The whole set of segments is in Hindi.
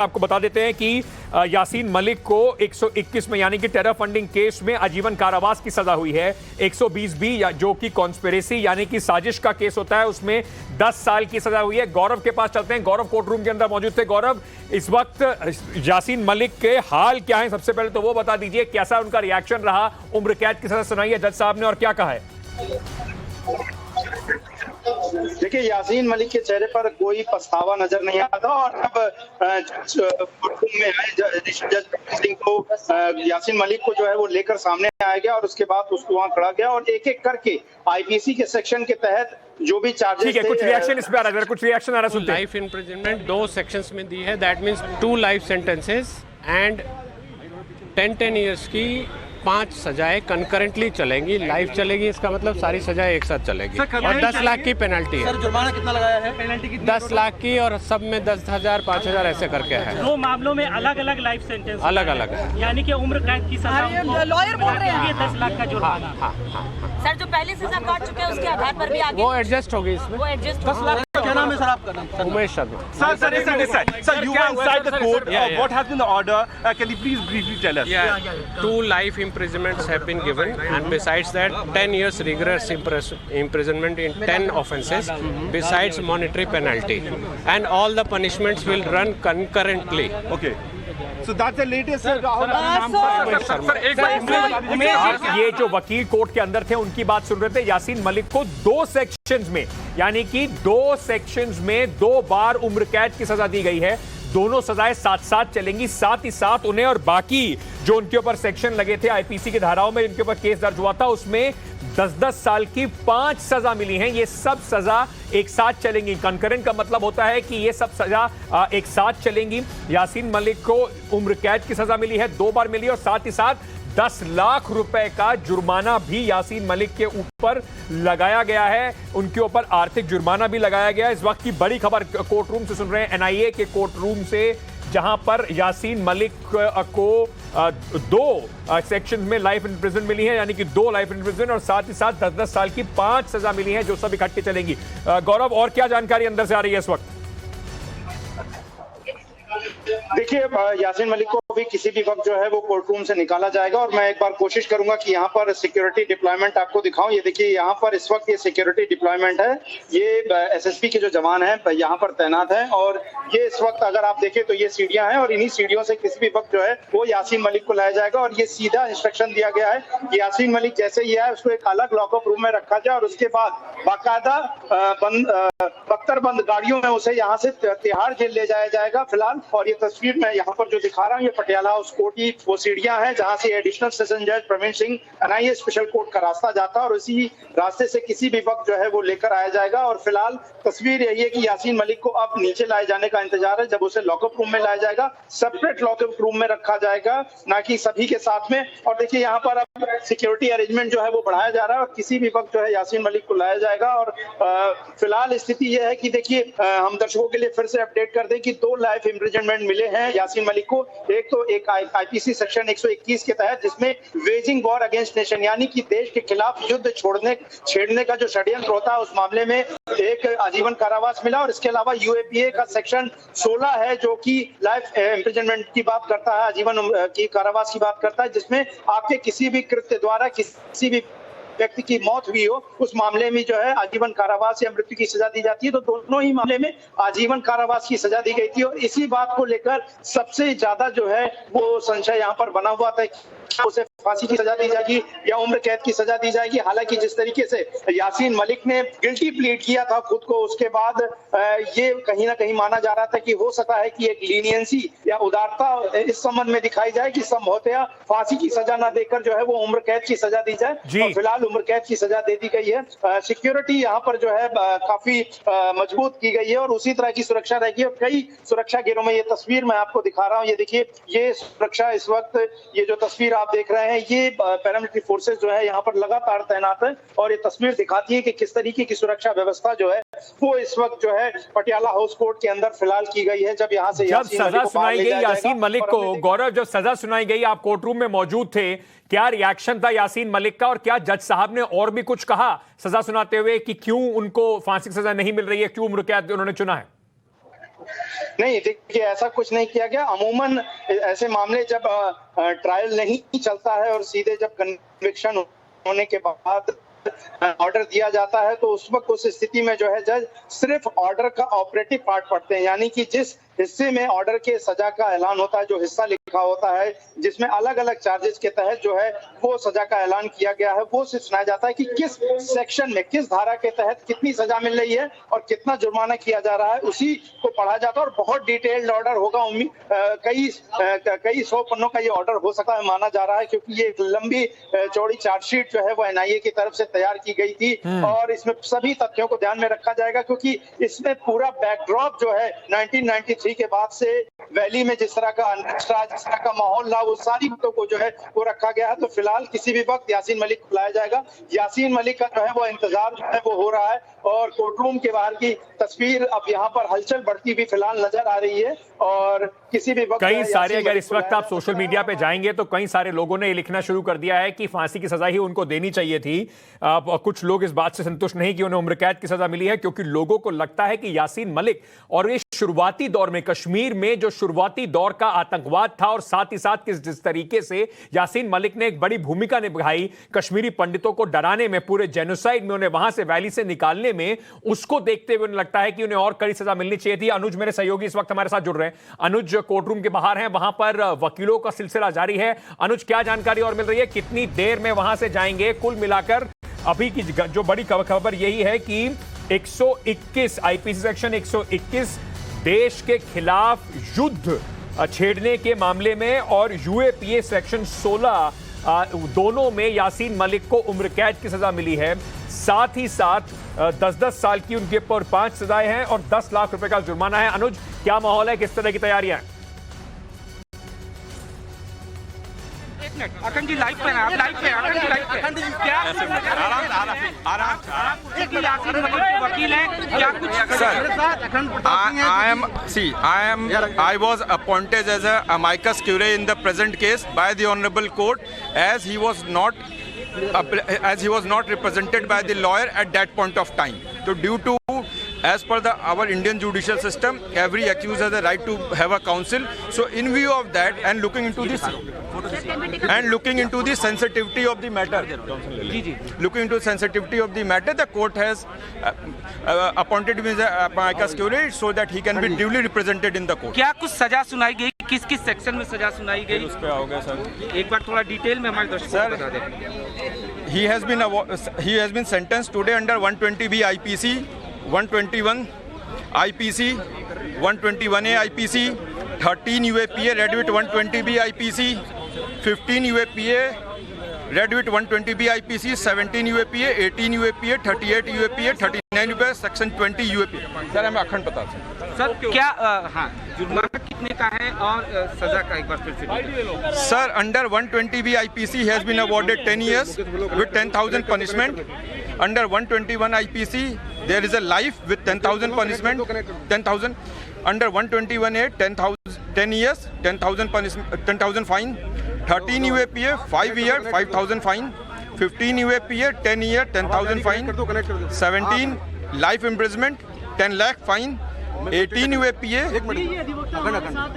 आपको बता देते हैं कि यासीन मलिक को 121 में यानी कि टेरर फंडिंग केस में आजीवन कारावास की सजा हुई है। 120 बी जो कि कॉन्स्पिरेसी यानी कि साजिश का केस होता है उसमें 10 साल की सजा हुई है। गौरव के पास चलते हैं। गौरव कोर्ट रूम के अंदर मौजूद थे। गौरव, इस वक्त यासीन मलिक के हाल क्या है, सबसे पहले तो वो बता दीजिए, कैसा उनका रिएक्शन रहा? उम्र कैद की सजा सुनाई है जज साहब ने और क्या कहा है? देखिए, यासीन मलिक के चेहरे पर कोई पछतावा नजर नहीं आता और अब में आए जज सिंह को यासीन मलिक को जो है वो लेकर सामने आया गया और उसके बाद उसको वहां खड़ा गया और एक एक करके आईपीसी के सेक्शन के तहत जो भी चार्जेस थे, कुछ रिएक्शन इस पे आ रहा है, कुछ रिएक्शन आ रहा है, सुनते हैं। लाइफ इम्प्रिजनमेंट 2 सेक्शंस में दी है, that means 2 life sentences and 10 years की 5 सजाएं कंकरेंटली चलेंगी, लाइफ चलेगी, इसका मतलब सारी सजाएं एक साथ चलेगी और 10 लाख की पेनल्टी है। सर, जुर्माना कितना लगाया है? पेनल्टी कितनी? 10 लाख की और सब में 10,000 5,000 ऐसे करके है। 2 मामलों में अलग अलग लाइफ सेंटेंस अलग अलग है, यानी कि उम्र कैद की सजा। लॉयर बोल रहे हैं 10 लाख का जुर्माना। सर, जो पहले सजा काट चुके हैं उसके आधार पर भी आगे वो एडजस्ट होगी इसमें। वो एडजस्ट 10 लाख। क्या नाम है सर आपका? नाम Umesh Sharma. Sir, you were inside the court. What has been the order? Can you please briefly tell us? 2 life imprisonments have been given, and besides that, 10 years rigorous imprisonment in 10 offences, besides monetary penalty, and all the punishments will run concurrently. Okay. So that's the latest. ये जो वकील कोर्ट के अंदर थे उनकी बात सुन रहे थे। यासीन मलिक को 2 सेक्शंस में यानी कि 2 सेक्शंस में 2 बार उम्र कैद की सजा दी गई है। दोनों सजाएं साथ साथ चलेंगी, साथ ही साथ उन्हें और बाकी जो उनके ऊपर सेक्शन लगे थे आईपीसी की धाराओं में जिनके ऊपर केस दर्ज हुआ था उसमें 10-10 साल की 5 सजा मिली हैं। ये सब सजा एक साथ चलेंगी। कंकरेंट का मतलब होता है कि ये सब सजा एक साथ चलेंगी। यासीन मलिक को उम्र कैद की सजा मिली है, 2 बार मिली और साथ ही साथ 10 लाख रुपए का जुर्माना भी यासीन मलिक के ऊपर लगाया गया है। उनके ऊपर आर्थिक जुर्माना भी लगाया गया है। इस वक्त की बड़ी खबर कोर्ट रूम से सुन रहे हैं, एनआईए के कोर्ट रूम से, जहां पर यासीन मलिक को 2 सेक्शन में लाइफ इम्प्रिजन मिली है यानी कि 2 लाइफ इम्प्रिजन और साथ ही साथ 10-10 साल की 5 सजा मिली है जो सब इकट्ठे चलेंगी। गौरव, और क्या जानकारी अंदर से आ रही है इस वक्त? देखिए, यासीन मलिक को भी किसी भी वक्त जो है वो कोर्ट रूम से निकाला जाएगा और मैं एक बार कोशिश करूंगा कि यहाँ पर सिक्योरिटी डिप्लॉयमेंट आपको दिखाऊं। ये देखिए, यहाँ पर इस वक्त ये सिक्योरिटी डिप्लॉयमेंट है। ये एसएसपी के जो जवान हैं यहाँ पर तैनात हैं और ये इस वक्त अगर आप देखें तो ये सीढ़ियां हैं और इन्हीं सीढ़ियों से किसी भी वक्त जो है वो यासीन मलिक को लाया जाएगा और ये सीधा इंस्ट्रक्शन दिया गया है कि यासीन मलिक जैसे ही है उसको एक अलग लॉकअप रूम में रखा जाए और उसके बाद बाकायदा बख्तरबंद गाड़ियों में उसे यहाँ से तिहाड़ जेल ले जाया जाएगा फिलहाल। और ये तस्वीर मैं यहाँ पर जो दिखा रहा हूँ ये पटियाला हाउस कोर्ट की वो सीढ़ियां हैं जहाँ से एडिशनल सेशन जज Praveen Singh NIA special court का रास्ता जाता है और उसी रास्ते से किसी भी वक्त जो है वो लेकर आया जाएगा। और फिलहाल तस्वीर यही है कि यासीन मलिक को अब नीचे लाए जाने का इंतजार है। जब उसे लॉकअप रूम में लाया जाएगा, सेपरेट लॉकअप रूम में रखा जाएगा, ना कि सभी के साथ में। और देखिए, यहाँ पर अब सिक्योरिटी अरेंजमेंट जो है वो बढ़ाया जा रहा है और किसी भी वक्त जो है यासीन मलिक को लाया जाएगा। और फिलहाल स्थिति यह है कि देखिए, हम दर्शकों के लिए फिर से अपडेट कर दें कि 2 लाइफ इम्प्रिजनमेंट मिले हैं यासीन मलिक को। एक तो एक आईपीसी सेक्शन 121 के तहत जिसमें वेजिंग वॉर अगेंस्ट नेशन यानी कि देश के खिलाफ युद्ध छेड़ने का जो षड्यंत्र होता है उस मामले में एक आजीवन कारावास मिला। और इसके अलावा यूएपीए का सेक्शन 16 है जो कि लाइफ इम्प्रिजनमेंट की बात करता है, आजीवन की कारावास की बात करता है, जिसमें आपके किसी भी कृत्य द्वारा किसी भी व्यक्ति की मौत हुई हो उस मामले में जो है आजीवन कारावास या मृत्यु की सजा दी जाती है। तो दोनों ही मामले में आजीवन कारावास की सजा दी गई थी और इसी बात को लेकर सबसे ज्यादा जो है वो संशय यहाँ पर बना हुआ था, उसे फांसी की सजा दी जाएगी या उम्र कैद की सजा दी जाएगी। हालांकि जिस तरीके से यासीन मलिक ने गिल्टी प्लीड किया था खुद को, उसके बाद ये कहीं ना कहीं माना जा रहा था कि हो सकता है कि एक लीनियंसी या उदारता इस संबंध में दिखाई जाए कि संभवतः फांसी की सजा न देकर जो है वो उम्र कैद की सजा दी जाए। और फिलहाल उम्र कैद की सजा दे दी गई है। सिक्योरिटी यहाँ पर जो है काफी मजबूत की गई है और उसी तरह की सुरक्षा रहेगी। और कई सुरक्षा घेरों में ये तस्वीर मैं आपको दिखा रहा हूँ, ये देखिए, ये सुरक्षा इस वक्त ये जो तस्वीर आप देख रहे हैं ये पैरामिलिट्री फोर्सेस जो है यहाँ पर लगातार तैनात है और ये तस्वीर दिखाती है कि किस तरीके की सुरक्षा व्यवस्था जो है वो इस वक्त जो है पटियाला हाउस कोर्ट के अंदर फिलहाल की गई है। जब यहाँ से जब सजा सुनाई गई यासीन मलिक को, गौरव, जब सजा सुनाई गई आप कोर्ट रूम में मौजूद थे, क्या रिएक्शन था यासीन मलिक का और क्या जज साहब ने और भी कुछ कहा सजा सुनाते हुए कि क्यों उनको फांसी की सजा नहीं मिल रही है, क्यों उम्र कैद उन्होंने चुना है? नहीं, देखिए ऐसा कुछ नहीं किया गया। अमूमन ऐसे मामले जब ट्रायल नहीं चलता है और सीधे जब कन्विक्शन होने के बाद ऑर्डर दिया जाता है, तो उस वक्त उस स्थिति में जो है जज सिर्फ ऑर्डर का ऑपरेटिव पार्ट पढ़ते हैं, यानी कि जिस हिस्से में ऑर्डर के सजा का ऐलान होता है, जो हिस्सा लिखा होता है जिसमें अलग अलग चार्जेस के तहत जो है वो सजा का ऐलान किया गया है, वो सिर्फ सुनाया जाता है कि किस सेक्शन में किस धारा के तहत कितनी सजा मिल रही है और कितना जुर्माना किया जा रहा है, उसी को पढ़ा जाता है। और बहुत डिटेल्ड ऑर्डर होगा, कई 100 पन्नों का ये ऑर्डर हो सकता है, माना जा रहा है, क्योंकि ये एक लंबी चौड़ी चार्जशीट जो है वो एनआईए की तरफ से तैयार की गई थी और इसमें सभी तथ्यों को ध्यान में रखा जाएगा, क्योंकि इसमें पूरा बैकड्रॉप जो है 1993 के बाद से वैली में जिस तरह का अनरेस्ट जिस तरह का माहौल रहा, वो सारी बातों को जो है वो रखा गया है। तो फिलहाल किसी भी वक्त यासीन मलिक को लाया जाएगा। यासीन मलिक का जो है वो इंतजार जो है वो हो रहा है और कोर्टरूम के बाहर की तस्वीर अब यहाँ पर हलचल बढ़ती हुई फिलहाल नजर आ रही है। और किसी भी वक्त कई सारे, अगर इस वक्त आप सोशल मीडिया पे जाएंगे तो कई सारे लोगों ने ये लिखना शुरू कर दिया है कि फांसी की सजा ही उनको देनी चाहिए थी। कुछ लोग इस बात से संतुष्ट नहीं कि उन्हें उम्र कैद की सजा मिली है, क्योंकि लोगों को लगता है कि यासीन मलिक और इस शुरुआती दौर में कश्मीर में जो शुरुआती दौर का आतंकवाद था और साथ ही साथ जिस तरीके से यासीन मलिक ने एक बड़ी भूमिका निभाई कश्मीरी पंडितों को डराने में, पूरे जेनोसाइड में, उन्हें वहां से वैली से निकालने में, उसको देखते हुए उन्हें लगता है कि उन्हें और कड़ी सजा मिलनी चाहिए थी। अनुज मेरे सहयोगी इस वक्त हमारे साथ जुड़ रहे हैं। अनुज, कोर्टरूम के बाहर हैं, वहां पर वकीलों का सिलसिला जारी है। अनुज, क्या जानकारी और मिल रही है, कितनी देर में वहां से जाएंगे? कुल मिलाकर अभी की जो बड़ी खबर यही है कि 121 आईपीसी सेक्शन 121 देश के खिलाफ युद्ध छेड़ने के मामले में और यूएपीए सेक्शन 16 दोनों में यासीन मलिक को उम्र कैद की सजा मिली है। साथ ही साथ 10-10 साल की उनके ऊपर 5 सजाएं हैं और 10 लाख रुपए का जुर्माना है। अनुज, क्या माहौल है, किस तरह की तैयारियां हैं? अखंड जी लाइव पे हैं, आप लाइव पे हैं, अखंड जी लाइव पे हैं। क्या यासीन मलिक के वकील हैं, क्या कुछ I was appointed as a amicus curiae in the present case by the honorable court as he was not represented by the lawyer at that point of time. So due to as per our Indian judicial system, every accused has a right to have a counsel. So in view of that and looking into the sensitivity of the matter, the court has appointed me as a amicus curiae so that he can be duly represented in the court. क्या कुछ सजा सुनाई गई, किस किस सेक्शन में सजा सुनाई गई, उस पे आओगे सर? एक बार थोड़ा डिटेल में हमारे दर्शकों को बता दें। He has been sentenced today under 120B IPC, 121 IPC, 121A IPC, 13 UAPA read with 120B IPC, 15 UAPA read with 120B IPC, 17 UAPA, 18 UAPA, 38 UAPA, 39 UAPA, section 20 UAPA. Sir हमें अखंड पता है सर क्या हाँ जुर्माना कितने का है और सजा का एक बार फिर से? Sir, under 120B IPC he has been awarded 10 years with 10,000 punishment. Under 121 IPC there is a life with 10,000 punishment, 10,000. Under 121A 10 years, 10,000 punishment, 10,000 fine. 13 UAPA 5 year, 5,000 fine. 15 UAPA 10 year, 10,000 fine. 17 life imprisonment, 10 lakh fine. 18 UAPA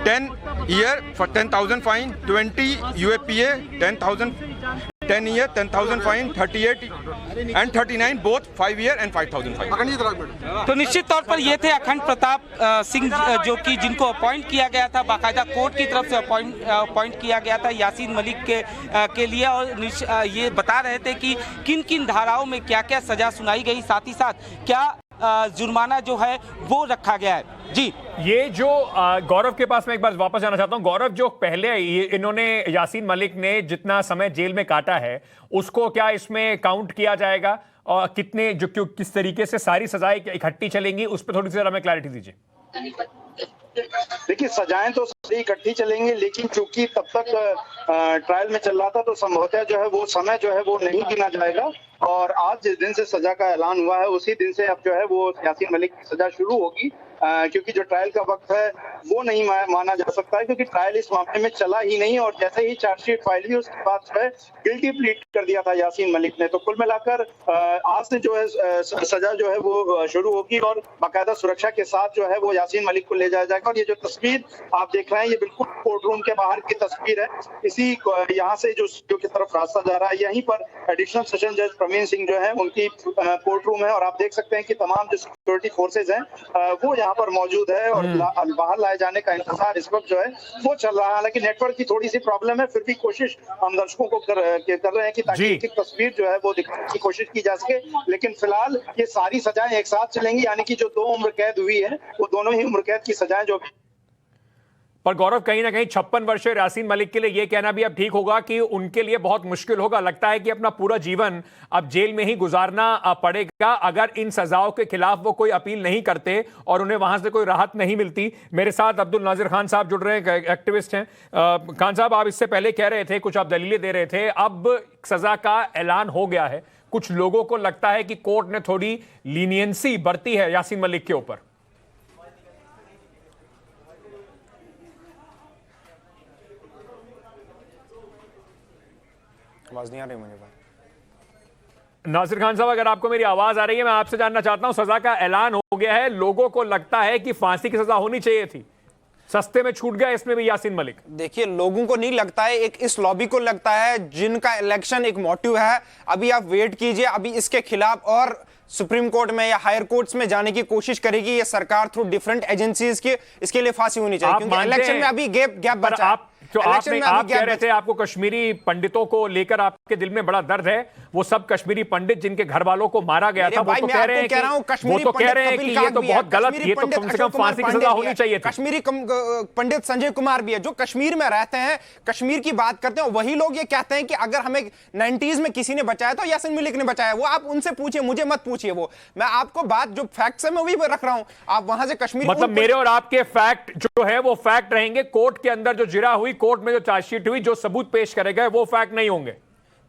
10 year for 10,000 fine. 20 UAPA 10 year 10,000 fine. 38 and 39 both 5 year and 5,000 fine. तो निश्चित तौर पर ये थे अखंड प्रताप सिंह जो कि जिनको अपॉइंट किया गया था, बाकायदा कोर्ट की तरफ से अपॉइंट किया गया था यासीन मलिक के लिए, और ये बता रहे थे कि किन किन धाराओं में क्या क्या सजा सुनाई गई, साथ ही साथ क्या जुर्माना जो है वो रखा गया है। जी, ये जो गौरव के पास मैं एक बार वापस जाना चाहता हूं। गौरव, जो पहले इन्होंने यासीन मलिक ने जितना समय जेल में काटा है उसको क्या इसमें काउंट किया जाएगा और कितने जो किस तरीके से सारी सजाएं इकट्ठी चलेंगी, उस पर थोड़ी सी जरा हमें क्लैरिटी दीजिए। देखिए, सजाएं तो सही इकट्ठी चलेंगी, लेकिन चूंकि तब तक ट्रायल में चल रहा था तो संभवतः जो है वो समय जो है वो नहीं गिना जाएगा। और आज जिस दिन से सजा का ऐलान हुआ है उसी दिन से अब जो है वो यासीन मलिक की सजा शुरू होगी। क्योंकि जो ट्रायल का वक्त है वो नहीं माना जा सकता है, क्योंकि ट्रायल इस मामले में चला ही नहीं और जैसे ही चार्जशीट फाइल हुई उसके बाद जो है गिल्टी प्लीट कर दिया था यासीन मलिक ने। तो कुल मिलाकर आज से जो है सजा जो है वो शुरू होगी और बाकायदा सुरक्षा के साथ जो है वो यासीन मलिक को ले जाया जाएगा। और ये जो तस्वीर आप देख रहे हैं ये बिल्कुल कोर्ट रूम के बाहर की तस्वीर है। इसी यहाँ से जो स्टूडियो की तरफ रास्ता जा रहा है, यहीं पर एडिशनल सेशन जज प्रवीण सिंह जो है उनकी कोर्ट रूम है और आप देख सकते हैं कि तमाम जो सिक्योरिटी फोर्सेज हैं वो यहाँ पर मौजूद है और बाहर लाए जाने का इंतजार इस वक्त जो है वो चल रहा है। हालांकि नेटवर्क की थोड़ी सी प्रॉब्लम है, फिर भी कोशिश हम दर्शकों को कर रहे हैं कि ताकि एक एक तस्वीर जो है वो दिखाने की कोशिश की जा सके। लेकिन फिलहाल ये सारी सजाएं एक साथ चलेंगी, यानी कि जो 2 उम्र कैद हुई है वो दोनों ही उम्र कैद की सजाएं जो। पर गौरव, कहीं ना कहीं 56 वर्षीय यासीन मलिक के लिए यह कहना भी अब ठीक होगा कि उनके लिए बहुत मुश्किल होगा। लगता है कि अपना पूरा जीवन अब जेल में ही गुजारना पड़ेगा अगर इन सजाओं के खिलाफ वो कोई अपील नहीं करते और उन्हें वहां से कोई राहत नहीं मिलती। मेरे साथ अब्दुल नाजिर खान साहब जुड़ रहे हैं, एक्टिविस्ट हैं। खान साहब, आप इससे पहले कह रहे थे, कुछ आप दलीलें दे रहे थे, अब सजा का ऐलान हो गया है। कुछ लोगों को लगता है कि कोर्ट ने थोड़ी लीनियंसी बरती है यासीन मलिक के ऊपर। आवाज नहीं आ रही मुझे भाई। नासिर खान साहब, अगर आपको मेरी आवाज आ रही है, मैं आपसे जानना चाहता हूं, सजा का ऐलान हो गया है, लोगों को लगता है कि फांसी की सजा होनी चाहिए थी, सस्ते में छूट गया इसमें भी यासीन मलिक। देखिए, लोगों को नहीं लगता है, एक इस लॉबी को लगता है जिनका इलेक्शन एक मोटिव है। अभी आप वेट कीजिए, अभी इसके खिलाफ और सुप्रीम कोर्ट में या हायर कोर्ट्स में जाने की कोशिश करेगी ये सरकार थ्रू डिफरेंट एजेंसीज की। इसके लिए फांसी होनी चाहिए क्योंकि इलेक्शन में अभी गैप बचा है। तो आप कह रहे थे आपको कश्मीरी पंडितों को लेकर आपके दिल में बड़ा दर्द है। वो सब कश्मीरी पंडित जिनके घर वालों को मारा गया था, वो तो कह रहे हैं कि ये तो बहुत गलत, ये तो कम से कम फांसी की सजा होनी चाहिए थी। कश्मीरी पंडित संजय कुमार भी है जो कश्मीर में रहते हैं, कश्मीर की बात करते हैं। वही लोग ये कहते हैं कि अगर हमें 90s में किसी ने बचाया तो यासीन मलिक ने बचाया। वो आप उनसे पूछिए, मुझे मत पूछिए। वो मैं आपको बात जो फैक्ट्स है मैं वही रख रहा हूं। आप वहां से कश्मीर, मतलब मेरे और आपके फैक्ट जो है वो फैक्ट रहेंगे, कोर्ट के अंदर जो जिरा हुई, कोर्ट में जो चार्जशीट हुई, जो सबूत पेश करे गए वो फैक्ट नहीं होंगे।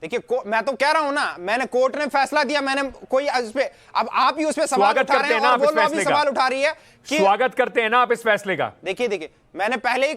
देखिए, मैं तो कह रहा हूं ना, मैंने कोर्ट ने फैसला दिया, मैंने कोई उस पे, अब आप ही उस पे सवाल उठा रहे हैं और वो लोग भी सवाल उठा रही है कि स्वागत करते हैं ना आप इस फैसले का। देखिए मैंने पहले ही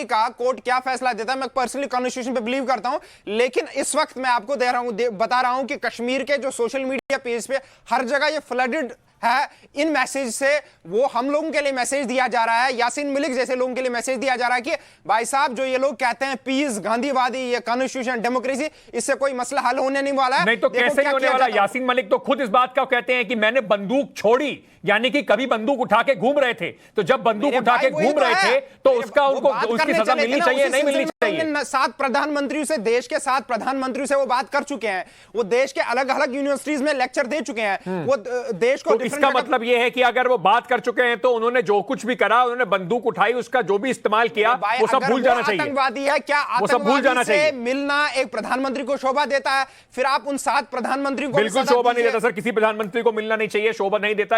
कहा कोर्ट क्या फैसला देता है। मैं पर्सनली कॉन्स्टिट्यूशन पे बिलीव करता हूं, लेकिन इस वक्त मैं आपको बता रहा हूं कि कश्मीर के जो सोशल मीडिया पेज पे हर जगह ये फ्लडेड है इन मैसेज से। वो हम लोगों के लिए मैसेज दिया जा रहा है, यासीन मलिक जैसे लोगों के लिए मैसेज दिया जा रहा है कि भाई साहब, जो ये लोग कहते हैं पीस, गांधीवादी, ये कॉन्स्टिट्यूशन, डेमोक्रेसी, इससे कोई मसला हल होने नहीं वाला है। नहीं तो कैसे नहीं होने वाला? यासीन मलिक तो खुद इस बात का कहते हैं कि मैंने बंदूक छोड़ी, यानी कि कभी बंदूक उठा के घूम रहे थे। तो जब बंदूक उठा के घूम रहे थे तो उसका उनको उसकी सजा मिलनी चाहिए, नहीं मिलनी चाहिए। 7 प्रधानमंत्रियों से, देश के 7 प्रधानमंत्रियों से वो बात कर चुके हैं। वो देश के अलग अलग यूनिवर्सिटीज में लेक्चर दे चुके हैं। वो देश को, इसका मतलब ये है कि अगर वो बात कर चुके हैं तो उन्होंने जो कुछ भी करा, उन्होंने बंदूक उठाई, उसका जो भी इस्तेमाल किया, वो सब भूल जाना चाहिए। आतंकवादी है क्या? आतंकवादी से मिलना एक प्रधानमंत्री को शोभा देता है? फिर आप उन 7 प्रधानमंत्रियों को बिल्कुल शोभा नहीं देता सर, किसी प्रधानमंत्री को मिलना नहीं चाहिए, शोभा नहीं देता।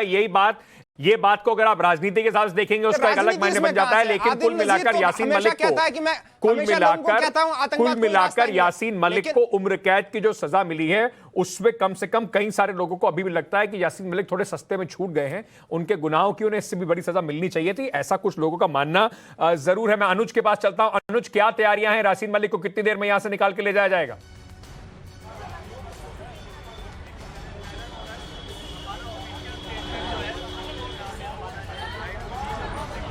ये बात को अगर आप राजनीति के हिसाब से देखेंगे उसका एक अलग मायने बन जाता है। लेकिन कुल मिलाकर यासीन मलिक यासीन मलिक को उम्र कैद की जो सजा मिली है उसमें कम से कम कई सारे लोगों को अभी भी लगता है कि यासीन मलिक थोड़े सस्ते में छूट गए हैं। उनके गुनाहों की उन्हें इससे भी बड़ी सजा मिलनी चाहिए थी, ऐसा कुछ लोगों का मानना जरूर है। मैं अनुज के पास चलता हूं। अनुज, क्या तैयारियां हैं? यासीन मलिक को कितनी देर में यहां से निकाल के ले जाया जाएगा?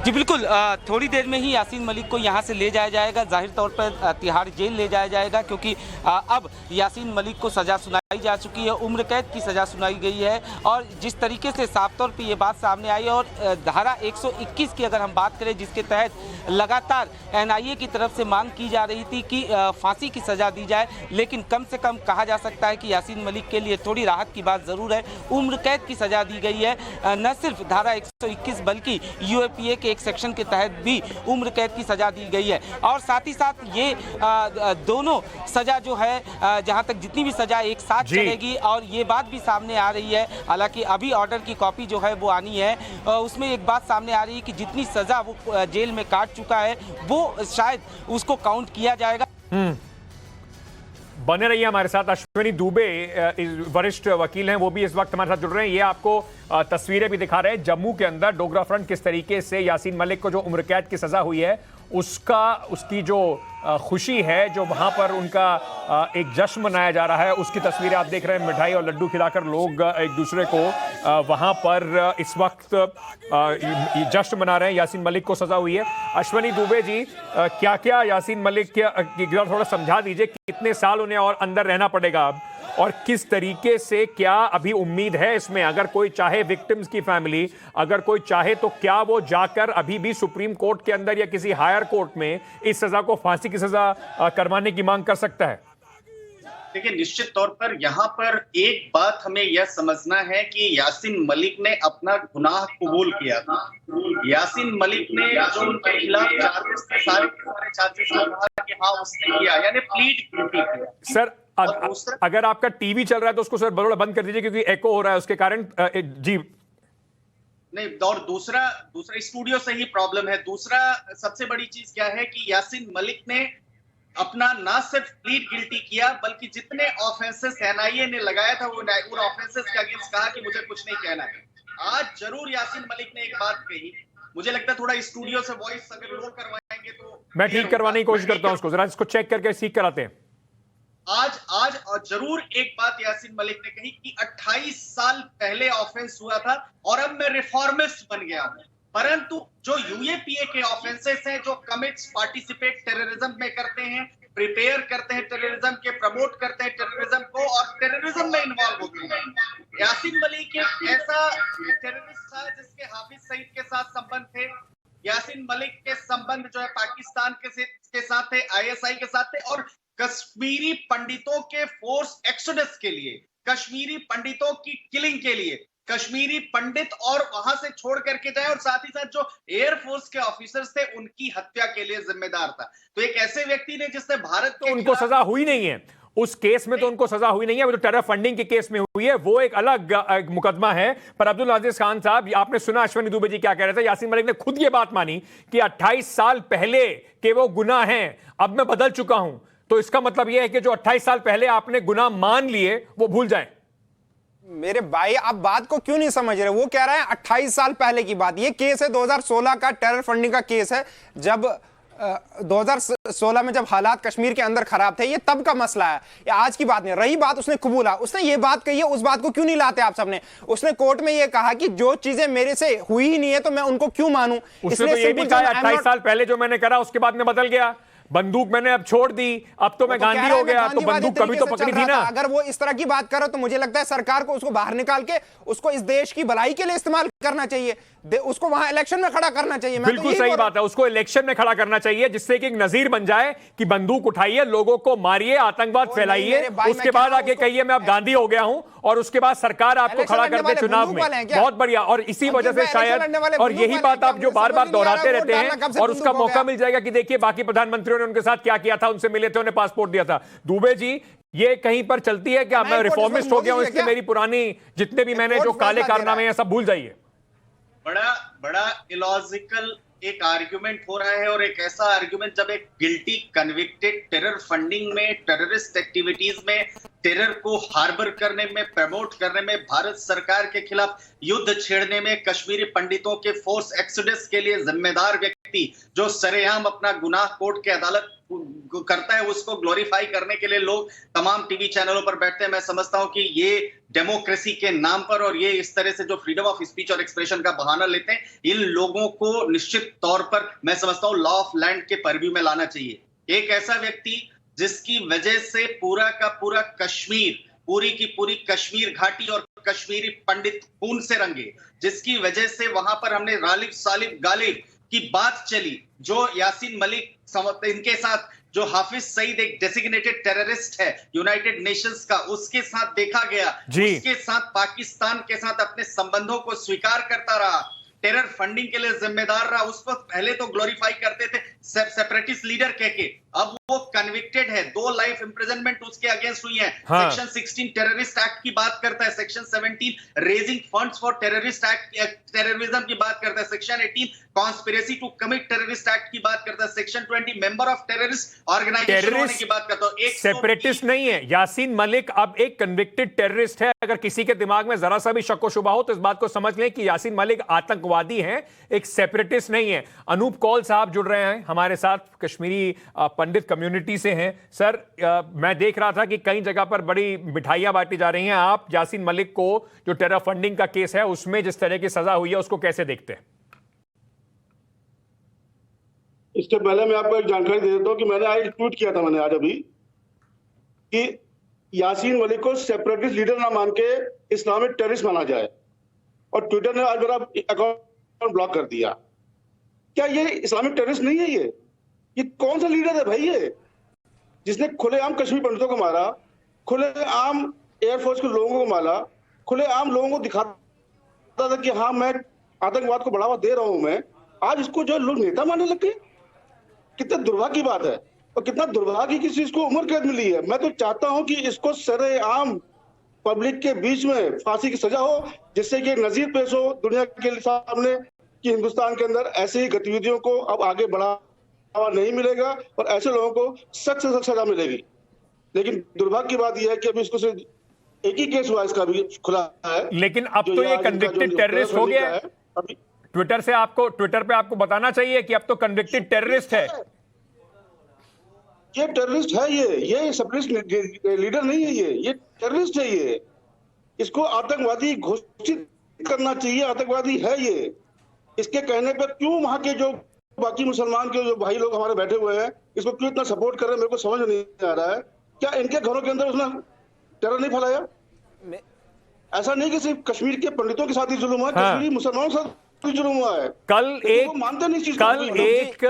जी बिल्कुल, थोड़ी देर में ही यासीन मलिक को यहाँ से ले जाया जाएगा। जाहिर तौर पर तिहाड़ जेल ले जाया जाएगा क्योंकि अब यासीन मलिक को सज़ा सुनाई जा चुकी है, उम्र कैद की सज़ा सुनाई गई है। और जिस तरीके से साफ तौर पे ये बात सामने आई और धारा 121 की अगर हम बात करें, जिसके तहत लगातार NIA की तरफ से मांग की जा रही थी कि फांसी की सज़ा दी जाए, लेकिन कम से कम कहा जा सकता है कि यासीन मलिक के लिए थोड़ी राहत की बात ज़रूर है। उम्र कैद की सज़ा दी गई है, न सिर्फ धारा 121 बल्कि UAPA के एक सेक्शन के तहत भी उम्र कैद की सजा दी गई है। और साथ ही साथ ये दोनों सजा जो है, जहां तक जितनी भी सजा एक साथ चलेगी, और ये बात भी सामने आ रही है, हालांकि अभी ऑर्डर की कॉपी जो है वो आनी है, उसमें एक बात सामने आ रही है कि जितनी सजा वो जेल में काट चुका है वो शायद उसको काउंट किया जाएगा। बने रहिए हमारे साथ। अश्विनी दुबे वरिष्ठ वकील हैं, वो भी इस वक्त हमारे साथ जुड़ रहे हैं। ये आपको तस्वीरें भी दिखा रहे हैं जम्मू के अंदर डोगरा फ्रंट किस तरीके से यासीन मलिक को जो उम्र कैद की सजा हुई है उसकी जो खुशी है, जो वहां पर उनका एक जश्न मनाया जा रहा है, उसकी तस्वीरें आप देख रहे हैं। मिठाई और लड्डू खिलाकर लोग एक दूसरे को वहां पर इस वक्त जश्न मना रहे हैं। यासीन मलिक को सजा हुई है। अश्विनी दुबे जी, क्या क्या यासीन मलिक की थोड़ा समझा दीजिए, कितने साल उन्हें और अंदर रहना पड़ेगा अब, और किस तरीके से क्या अभी उम्मीद है इसमें? अगर कोई चाहे, विक्टिम्स की फैमिली अगर कोई चाहे, तो क्या वो जाकर अभी भी सुप्रीम कोर्ट के अंदर या किसी हायर कोर्ट में इस सजा को फांसी की सजा करवाने की मांग कर सकता है? देखिए, निश्चित तौर पर यहाँ पर एक बात हमें यह समझना है कि यासीन मलिक ने अपना गुनाह कबूल किया था। यासीन मलिक ने जो उनके खिलाफ चार्जेस थे, सारे चार्जेस का कहा कि हाँ उसने किया, यानी प्लीड गिल्टी किया। सर, अगर आपका टीवी चल रहा है तो उसको सर बरोड़ा बंद कर दीजिए, क्योंकि एको हो रहा है उसके कारण। जी नहीं, और दूसरा स्टूडियो से ही प्रॉब्लम है। दूसरा सबसे बड़ी चीज क्या है कि यासीन मलिक ने अपना ना सिर्फ प्लीड गिल्टी किया, बल्कि जितने ऑफेंसेस एनआईए ने लगाया था उन ऑफेंसेस के अगेंस्ट कहा कि मुझे कुछ नहीं कहना है। आज जरूर यासीन मलिक ने एक बात कही, मुझे लगता है थोड़ा स्टूडियो से वॉइस अगर लो करवाएंगे तो मैं ठीक करवाने की कोशिश करता हूं उसको, जरा इसको चेक करके ठीक कराते हैं। आज जरूर एक बात यासीन मलिक ने कही कि 28 साल पहले ऑफेंस हुआ था और अब मैं रिफॉर्मिस्ट बन गया हूं। परंतु जो यूएपीए के ऑफेंसेस हैं, जो कमिट्स पार्टिसिपेट टेररिज्म में करते हैं, प्रिपेयर करते हैं टेररिज्म के, प्रमोट करते हैं टेररिज्म को और टेररिज्म में इन्वॉल्व होते हैं। यासीन मलिक एक ऐसा टेररिस्ट था जिसके हाफिज सईद के साथ संबंध थे। यासीन मलिक के संबंध जो है पाकिस्तान के साथ थे, आईएसआई के साथ थे, और कश्मीरी पंडितों के फोर्स एक्सोडस के लिए, कश्मीरी पंडितों की किलिंग के लिए, कश्मीरी पंडित और वहां से छोड़ करके जाए, और साथ ही साथ जो एयरफोर्स के ऑफिसर्स थे उनकी हत्या के लिए जिम्मेदार था। तो एक ऐसे व्यक्ति ने जिसने भारत तो उनको सजा हुई नहीं है उस केस में, तो उनको सजा हुई नहीं है। वो जो टेरर फंडिंग के केस में हुई है वो एक अलग मुकदमा है। पर अब्दुल अजीज खान साहब, आपने सुना अश्विनी दुबे जी क्या कह रहे थे? यासीन मलिक ने खुद ये बात मानी कि 28 साल पहले के वो गुनाह हैं, अब मैं बदल चुका हूं। तो इसका मतलब यह है कि जो 28 साल पहले आपने गुनाह मान लिए वो भूल जाएं। मेरे भाई, आप बात को क्यों नहीं समझ रहे? वो कह रहे हैं 28 साल पहले की बात। ये केस है 2016 का, टेरर फंडिंग का केस है। जब 2016 में जब हालात कश्मीर के अंदर खराब थे, ये तब का मसला है, ये आज की बात नहीं। रही बात उसने कबूला, उसने ये बात कही है, उस बात को क्यों नहीं लाते आप सबने? उसने कोर्ट में ये कहा कि जो चीजें मेरे से हुई ही नहीं है तो मैं उनको क्यों मानूं? उसने तो ये भी कहा 28 साल पहले जो मैंने करा उसके बाद में बदल गया, बंदूक मैंने अब छोड़ दी, अब तो मैं गांधी हो गया। तो बंदूक कभी तो पकड़ी थी ना। अगर वो इस तरह की बात करो तो मुझे लगता है सरकार को उसको बाहर निकाल के उसको इस देश की भलाई के लिए इस्तेमाल करना चाहिए, उसको वहां इलेक्शन में खड़ा करना चाहिए। बिल्कुल सही बात है, उसको इलेक्शन में खड़ा करना चाहिए, जिससे कि एक नजीर बन जाए कि बंदूक उठाइए, लोगों को मारिए, आतंकवाद फैलाइए, उसके बाद आके कहिए मैं अब गांधी हो गया हूं, और उसके बाद सरकार आपको खड़ा कर दे चुनाव में। बहुत बढ़िया। और इसी वजह से शायद, और यही बात आप जो बार बार दोहराते रहते हैं, और उसका मौका मिल जाएगा कि देखिए बाकी प्रधानमंत्रियों ने उनके साथ क्या किया था, उनसे मिले थे, उन्हें पासपोर्ट दिया था। दुबे जी, ये कहीं पर चलती है क्या? मैं रिफॉर्मिस्ट हो गया हूं, इसलिए मेरी पुरानी जितने भी मैंने जो काले कारनामे हैं सब भूल जाइए। बड़ा इलॉजिकल एक आर्ग्यूमेंट हो रहा है, और एक ऐसा आर्ग्यूमेंट जब एक गिल्टी कन्विक्टेड टेरर फंडिंग में, टेररिस्ट एक्टिविटीज में, टेरर को हार्बर करने में, प्रमोट करने में, भारत सरकार के खिलाफ युद्ध छेड़ने में, कश्मीरी पंडितों के फोर्स एक्सोडस के लिए जिम्मेदार व्यक्ति जो सरेआम अपना गुनाह कोर्ट के अदालत करता है, उसको ग्लोरीफाई करने के लिए लोग तमाम टीवी चैनलों पर बैठते हैं। मैं समझता हूं कि ये डेमोक्रेसी के नाम पर, और ये इस तरह से जो फ्रीडम ऑफ स्पीच और एक्सप्रेशन का बहाना लेते हैं, इन लोगों को निश्चित तौर पर मैं समझता हूं लॉ ऑफ लैंड के परव्यू में लाना चाहिए। एक ऐसा व्यक्ति जिसकी वजह से पूरा का पूरा कश्मीर, पूरी की पूरी कश्मीर घाटी और कश्मीरी पंडित खून से रंगे, जिसकी वजह से वहां पर हमने गालिब सालिब गालिब की बात चली, जो यासीन मलिक इनके साथ जो हाफिज सईद एक डेसिग्नेटेड टेररिस्ट है यूनाइटेड नेशंस का, उसके साथ देखा गया, उसके साथ पाकिस्तान के साथ अपने संबंधों को स्वीकार करता रहा, टेरर फंडिंग के लिए जिम्मेदार रहा। उस वक्त पहले तो ग्लोरीफाई करते थे सेपरेटिस्ट लीडर कह के, अब वो कन्विक्टेड है, 2 लाइफ इंप्रिजनमेंट उसके अगेंस्ट हुई है। हाँ। सेक्शन 16 टेररिस्ट एक्ट की बात करता है, section 17 raising funds for terrorist act terrorism की बात करता है, section 18 conspiracy to commit terrorist act की बात करता है, section 20 member of terrorist organisation होने की बात करता है। सेपरेटिस्ट नहीं है यासीन मलिक, अब एक कन्विक्टेड टेररिस्ट है। अगर किसी के दिमाग में जरा सा भी शक व शुबा हो तो इस बात को समझ लें कि यासीन मलिक आतंकवादी हैं, एक सेपरेटिस्ट नहीं है। अनूप कौल साहब जुड़ रहे हैं हमारे साथ, कश्मीरी पंडित कम्युनिटी से हैं। सर, मैं देख रहा था कि कई जगह पर बड़ी मिठाइयां बांटी जा रही हैं। आप यासीन मलिक को, जो टेरर फंडिंग का केस है उसमें जिस तरह की सजा हुई है, उसको कैसे देखते हैं? इससे पहले मैं आपको एक जानकारी दे देता हूं कि मैंने आज ट्वीट किया था, मैंने आज अभी, कि यासीन मलिक को सेपरेटिस्ट लीडर ना मान के इस्लामिक टेररिस्ट माना जाए, और ट्विटर ने आज मेरा अकाउंट ब्लॉक कर दिया। क्या ये इस्लामिक टेररिस्ट नहीं है? ये कौन सा लीडर है भाई ये, जिसने खुलेआम कश्मीर पंडितों को मारा, खुलेआम एयरफोर्स के लोगों को मारा, खुलेआम लोगों को दिखाता था कि हाँ मैं आतंकवाद को बढ़ावा दे रहा हूं मैं, आज इसको जो लोग नेता मानने लग गए। कितना दुर्भाग्य की बात है, और कितना दुर्भाग्य की चीज को उम्र कैद मिली है। मैं तो चाहता हूं कि इसको सरेआम पब्लिक के बीच में फांसी की सजा हो, जिससे कि नजीर पेश हो दुनिया के सामने कि हिंदुस्तान के अंदर ऐसी गतिविधियों को अब आगे बढ़ावा नहीं मिलेगा और ऐसे लोगों को सख्त से सख्त सजा मिलेगी। लेकिन दुर्भाग्य की बात यह है कि अभी इसको सिर्फ एक ही केस हुआ, इसका भी खुला है। लेकिन अब तो ये कन्विक्टेड टेररिस्ट हो गया है। ट्विटर पे आपको बताना चाहिए कि अब तो कन्विक्टेड टेररिस्ट है। ये टेररिस्ट है, ये सेपरेटिस्ट लीडर नहीं है, ये टेररिस्ट है। ये इसको आतंकवादी घोषित करना चाहिए, आतंकवादी है ये। इसके कहने पर क्यों वहां के जो बाकी मुसलमान के जो भाई लोग हमारे बैठे हुए हैं, इसको क्यों इतना सपोर्ट कर रहे हैं, मेरे को समझ नहीं आ रहा है। क्या इनके घरों के अंदर उसने टेरर नहीं फैलाया? ऐसा नहीं कि सिर्फ कश्मीर के पंडितों के साथ ही जुल्म हुआ, कश्मीरी मुसलमानों के साथ जुल्म हुआ है। कल एक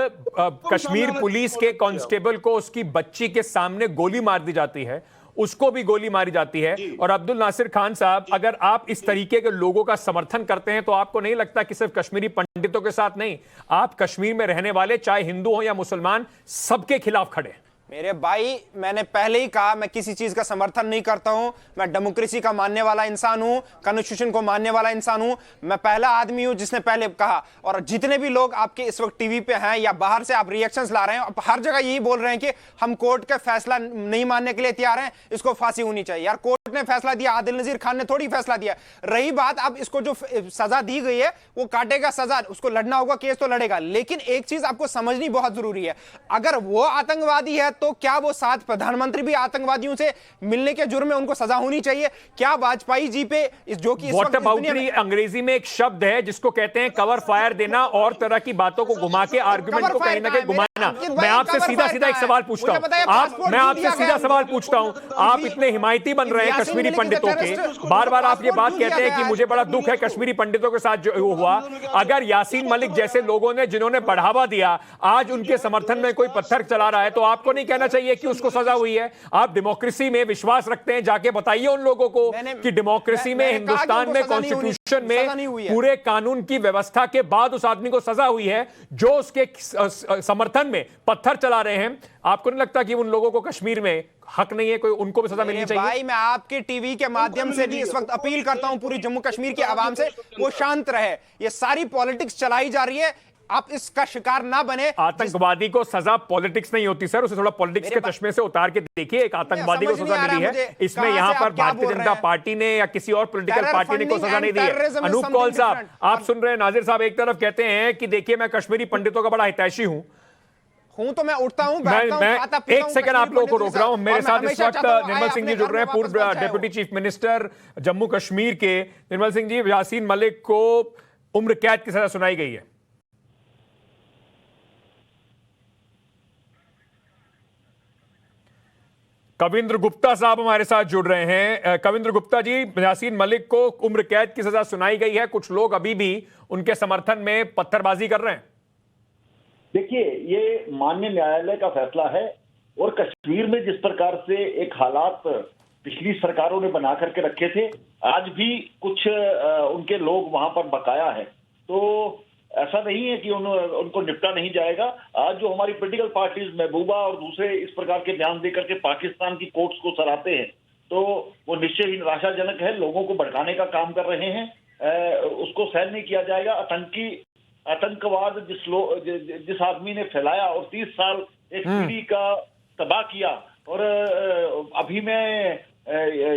कश्मीर पुलिस के कांस्टेबल को उसकी बच्ची के सामने गोली मार दी जाती है, उसको भी गोली मारी जाती है। और अब्दुल नासिर खान साहब, अगर आप इस तरीके के लोगों का समर्थन करते हैं तो आपको नहीं लगता कि सिर्फ कश्मीरी पंडितों के साथ नहीं, आप कश्मीर में रहने वाले चाहे हिंदू हो या मुसलमान, सबके खिलाफ खड़े? मेरे भाई, मैंने पहले ही कहा मैं किसी चीज का समर्थन नहीं करता हूं। मैं डेमोक्रेसी का मानने वाला इंसान हूं, कॉन्स्टिट्यूशन को मानने वाला इंसान हूं। मैं पहला आदमी हूं जिसने पहले कहा। और जितने भी लोग आपके इस वक्त टीवी पे हैं या बाहर से आप रिएक्शंस ला रहे हैं, हर जगह यही बोल रहे हैं कि हम कोर्ट का फैसला नहीं मानने के लिए तैयार हैं, इसको फांसी होनी चाहिए। यार कोर्ट ने फैसला दिया, आदिल नजीर खान ने थोड़ी फैसला दिया। रही बात अब इसको जो सजा दी गई है वो काटेगा सजा, उसको लड़ना होगा, केस तो लड़ेगा। लेकिन एक चीज आपको समझनी बहुत जरूरी है, अगर वो आतंकवादी है तो क्या वो 7 प्रधानमंत्री भी आतंकवादियों से मिलने के जुर्म में उनको सजा होनी चाहिए? क्या वाजपेयी जी पे जो कि अंग्रेजी में एक शब्द है जिसको कहते हैं कवर फायर देना, और तरह की बातों को घुमा के आर्गुमेंट को कहीं ना कहीं घुमाना। मैं आपसे सीधा सीधा एक सवाल पूछता हूं, मैं आपसे सीधा सवाल पूछता हूं, आप इतने हिमायती बन रहे हैं कश्मीरी पंडितों के, बार बार आप ये बात कहते हैं कि मुझे बड़ा दुख है कश्मीरी पंडितों के साथ जो हुआ। अगर यासीन मलिक जैसे लोगों ने, जिन्होंने बढ़ावा दिया, आज उनके समर्थन में कोई पत्थर चला रहा है, तो आपको नहीं कहना चाहिए कि उसको सजा हुई है? आप डेमोक्रेसी में विश्वास रखते हैं, जाके बताइए उन लोगों को कि डेमोक्रेसी में, हिंदुस्तान में, कॉन्स्टिट्यूशन में पूरे कानून की व्यवस्था के बाद उस आदमी को सजा हुई है जो उसके समर्थन में पत्थर चला रहे हैं। आपको नहीं लगता कि उन लोगों को कश्मीर में हक नहीं है, कोई उनको भी सजा मिलनी चाहिए? भाई, मैं आपके टीवी के माध्यम से भी इस वक्त अपील करता हूं पूरी जम्मू कश्मीर के आवाम से, वो शांत रहे। ये सारी पॉलिटिक्स चलाई जा रही है, आप इसका शिकार ना बने। आतंकवादी को सजा पॉलिटिक्स नहीं होती सर, उसे थोड़ा पॉलिटिक्स के चश्मे से उतार के देखिए। एक आतंकवादी को सजा मिली है, इसमें यहां पर भारतीय जनता पार्टी ने या किसी और पॉलिटिकल पार्टी ने कोई सजा नहीं दी है। अनूप कौल साहब, आप सुन रहे हैं, नाजिर साहब एक तरफ कहते हैं कि देखिए मैं कश्मीरी पंडितों का बड़ा हितैषी हूं, तो मैं उठता हूं, मैं एक सेकंड आप लोगों को रोक रहा हूं। मेरे साथ इस वक्त निर्मल सिंह जी जुड़ रहे हैं, पूर्व deputy chief minister Jammu Kashmir के। निर्मल सिंह जी, यासीन मलिक को उम्र कैद की सजा सुनाई गई है। कविंद्र गुप्ता साहब हमारे साथ जुड़ रहे हैं। कविंद्र गुप्ता जी, यासीन मलिक को उम्र कैद की सजा सुनाई गई है, कुछ लोग अभी भी उनके समर्थन में पत्थरबाजी कर रहे हैं। देखिए, ये माननीय न्यायालय का फैसला है, और कश्मीर में जिस प्रकार से एक हालात पिछली सरकारों ने बना करके रखे थे, आज भी कुछ उनके लोग वहां पर बकाया है। तो ऐसा नहीं है कि उनको निपटा नहीं जाएगा। आज जो हमारी पॉलिटिकल पार्टीज महबूबा और दूसरे इस प्रकार के बयान देकर के पाकिस्तान की कोर्ट्स को सराहते हैं, तो वो निश्चय ही निराशाजनक है। लोगों को भड़काने का काम कर रहे हैं, उसको सहन नहीं किया जाएगा। आतंकवाद जिस आदमी ने फैलाया और 30 साल एक पीढ़ी का तबाह किया, और अभी मैं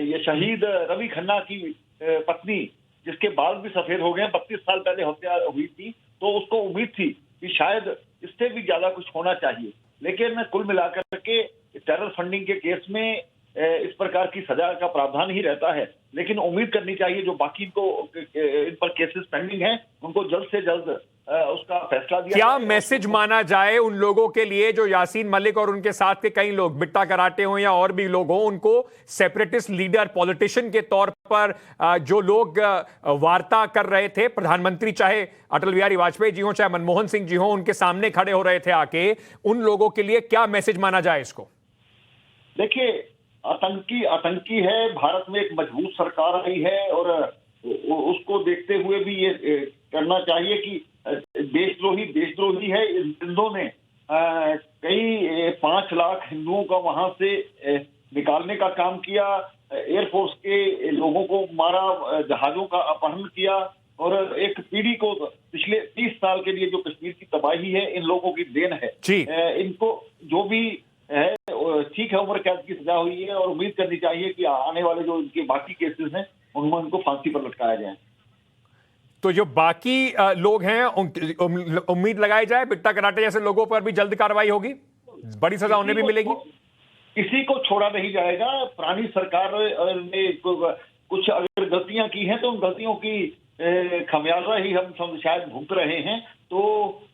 ये शहीद रवि खन्ना की पत्नी, जिसके बाल भी सफेद हो गए, 32 साल पहले हत्या हुई थी, तो उसको उम्मीद थी कि शायद इससे भी ज्यादा कुछ होना चाहिए। लेकिन कुल मिलाकर के टेरर फंडिंग के केस में इस प्रकार की सजा का प्रावधान ही रहता है। लेकिन उम्मीद करनी चाहिए जो बाकी इन पर केसेस पेंडिंग हैं, उनको जल्द से जल्द उसका फैसला दिया। क्या मैसेज माना जाए उन लोगों के लिए जो यासीन मलिक और उनके साथ के कई लोग, बिट्टा कराटे हो या और भी लोग हों, उनको सेपरेटिस्ट लीडर, पॉलिटिशियन के तौर पर जो लोग वार्ता कर रहे थे, प्रधानमंत्री चाहे अटल बिहारी वाजपेयी जी हो चाहे मनमोहन सिंह जी हो, उनके सामने खड़े हो रहे थे आके, उन लोगों के लिए क्या मैसेज माना जाए इसको? देखिए, आतंकी है, भारत में एक मजबूत सरकार आई है, और उसको देखते हुए भी ये करना चाहिए कि देशद्रोही है। इन हिंदुओं ने कई 5 लाख हिंदुओं का वहां से निकालने का काम किया, एयरफोर्स के लोगों को मारा, जहाजों का अपहरण किया, और एक पीढ़ी को पिछले 30 साल के लिए जो कश्मीर की तबाही है इन लोगों की देन है। इनको जो भी है ठीक है, उम्र कैद की सजा हुई है, और उम्मीद करनी चाहिए कि आने वाले जो इनके बाकी केसेस हैं उनमें इनको फांसी पर लटकाया जाए। तो जो बाकी लोग हैं उम्मीद लगाई जाए बिट्टा कराटे जैसे लोगों पर भी जल्द कार्रवाई होगी, बड़ी सजा उन्हें भी मिलेगी, किसी को छोड़ा नहीं जाएगा। पुरानी सरकार ने कुछ अगर गलतियां की हैं तो उन गलतियों की खमियाजा ही हम शायद भुगत रहे हैं। तो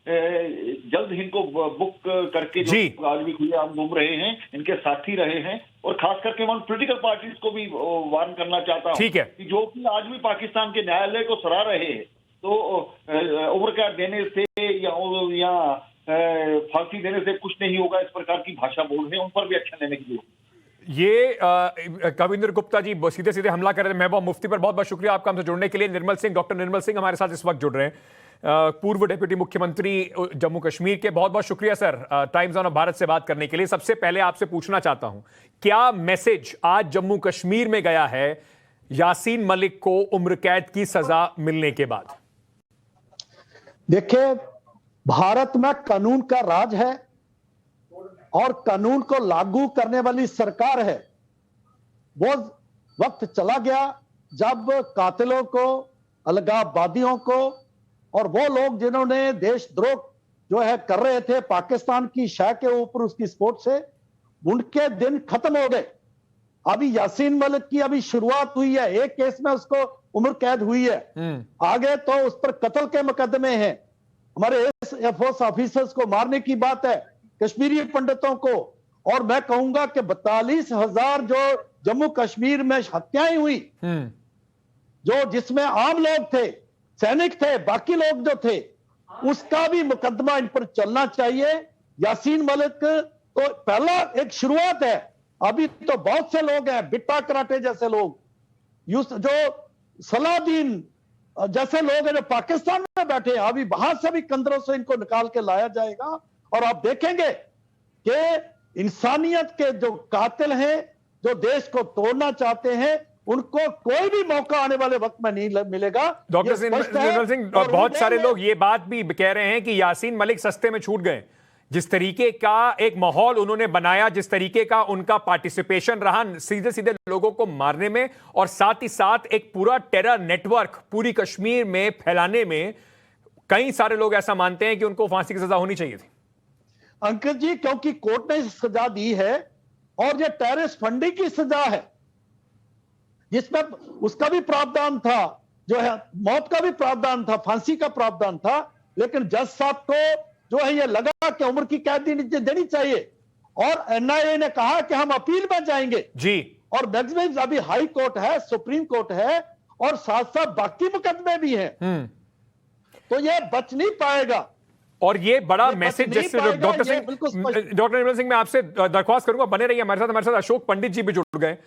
जल्द इनको बुक करके जो आज भी खुले आम घूम रहे हैं, इनके साथी रहे हैं, और खास करके मैं पॉलिटिकल पार्टीज को भी वार्न करना चाहता हूं कि जो कि आज भी पाकिस्तान के न्यायालय को सराह रहे हैं, तो उम्र कैद देने से या फांसी देने से कुछ नहीं होगा, इस प्रकार की भाषा बोल रहे हैं, उन पर भी एक्शन लेने की जरूरत है। ये कविंदर गुप्ता जी सीधे सीधे हमला कर रहे थे महबूबा मुफ्ती पर। बहुत बहुत शुक्रिया आपका हमसे जुड़ने के लिए। निर्मल सिंह, डॉक्टर निर्मल सिंह हमारे साथ इस वक्त जुड़ रहे हैं, पूर्व डिप्टी मुख्यमंत्री जम्मू कश्मीर के। बहुत बहुत शुक्रिया सर टाइम्स ऑन भारत से बात करने के लिए। सबसे पहले आपसे पूछना चाहता हूं, क्या मैसेज आज जम्मू कश्मीर में गया है यासीन मलिक को उम्र कैद की सजा मिलने के बाद? देखिए, भारत में कानून का राज है और कानून को लागू करने वाली सरकार है। वो वक्त चला गया जब कातिलों को, अलगाववादियों को, और वो लोग जिन्होंने देशद्रोह जो है कर रहे थे पाकिस्तान की शह के ऊपर उसकी सपोर्ट से, उनके दिन खत्म हो गए। अभी यासीन मलिक की अभी शुरुआत हुई है, एक केस में उसको उम्र कैद हुई है, आगे तो उस पर कत्ल के मुकदमे हैं, हमारे एयरफोर्स ऑफिसर्स को मारने की बात है, कश्मीरी पंडितों को, और मैं कहूंगा कि 42,000 जो जम्मू कश्मीर में हत्याएं हुई, जो जिसमें आम लोग थे, सैनिक थे, बाकी लोग जो थे, उसका भी मुकदमा इन पर चलना चाहिए। यासीन मलिक तो पहला एक शुरुआत है, अभी तो बहुत से लोग हैं, बिट्टा कराटे जैसे लोग, जो सलाउद्दीन जैसे लोग हैं जो पाकिस्तान में बैठे हैं, अभी बाहर से भी कंदरों से इनको निकाल के लाया जाएगा, और आप देखेंगे कि इंसानियत के जो कातिल हैं, जो देश को तोड़ना चाहते हैं, उनको कोई भी मौका आने वाले वक्त में नहीं मिलेगा। डॉक्टर निर्मल सिंह, बहुत सारे लोग ये बात भी कह रहे हैं कि यासीन मलिक सस्ते में छूट गए। जिस तरीके का एक माहौल उन्होंने बनाया, जिस तरीके का उनका पार्टिसिपेशन रहा सीधे सीधे लोगों को मारने में, और साथ ही साथ एक पूरा टेरर नेटवर्क पूरी कश्मीर में फैलाने में, कई सारे लोग ऐसा मानते हैं कि उनको फांसी की सजा होनी चाहिए थी। अंकित जी, क्योंकि कोर्ट ने सजा दी है, और ये टेररिस्ट फंडिंग की सजा है, जिसमें उसका भी प्रावधान था, जो है मौत का भी प्रावधान था, फांसी का प्रावधान था, लेकिन जज साहब को जो है ये लगा कि उम्र की कैद देनी चाहिए, और एनआईए ने कहा कि हम अपील में जाएंगे जी, और मैक्सिमम अभी हाई कोर्ट है, सुप्रीम कोर्ट है, और साथ साथ बाकी मुकदमे भी हैं, तो ये बच नहीं पाएगा। और ये बड़ा मैसेज, जैसे डॉक्टर निर्मल सिंह, मैं आपसे दरख्वास्त करूंगा बने रहिए हमारे साथ अशोक पंडित जी भी जुड़ गए,